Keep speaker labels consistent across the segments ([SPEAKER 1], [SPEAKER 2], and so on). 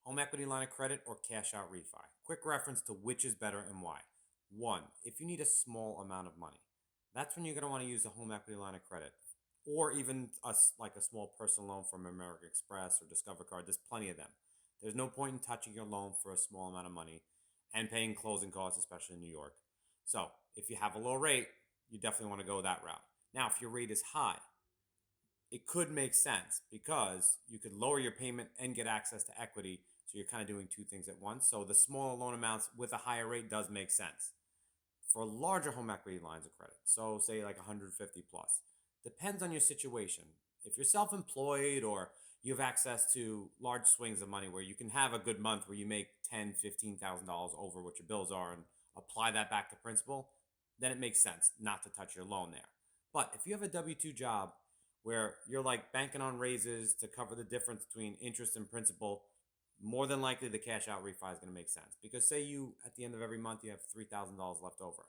[SPEAKER 1] Home equity line of credit or cash out refi. Quick reference to which is better and why. One, if you need a small amount of money, that's when you're going to want to use a home equity line of credit or even like a small personal loan from American Express or Discover Card. There's plenty of them. There's no point in touching your loan for a small amount of money and paying closing costs, especially in New York. So if you have a low rate, you definitely want to go that route. Now, if your rate is high, it could make sense because you could lower your payment and get access to equity. So you're kind of doing two things at once. So the smaller loan amounts with a higher rate does make sense. For larger home equity lines of credit, so say like 150 plus, depends on your situation. If you're self-employed or you have access to large swings of money where you can have a good month where you make $10,000, $15,000 over what your bills are and apply that back to principal, then it makes sense not to touch your loan there. But if you have a W-2 job where you're like banking on raises to cover the difference between interest and principal, more than likely the cash out refi is going to make sense. Because say you, at the end of every month, you have $3,000 left over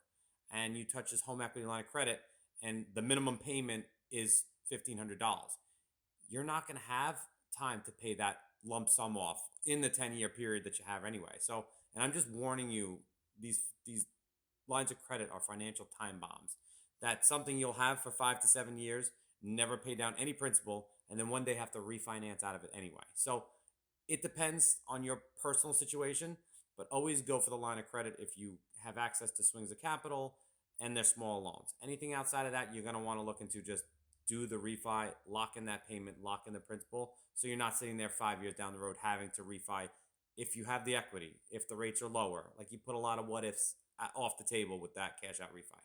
[SPEAKER 1] and you touch this home equity line of credit and the minimum payment is $1,500. You're not going to have time to pay that lump sum off in the 10-year period that you have anyway. So, and I'm just warning you, these lines of credit are financial time bombs. That's something you'll have for 5 to 7 years, never pay down any principal, and then one day have to refinance out of it anyway. So it depends on your personal situation, but always go for the line of credit if you have access to swings of capital and they're small loans. Anything outside of that, you're going to want to look into just do the refi, lock in that payment, lock in the principal, so you're not sitting there 5 years down the road having to refi if you have the equity, if the rates are lower. Like you put a lot of what ifs off the table with that cash out refi.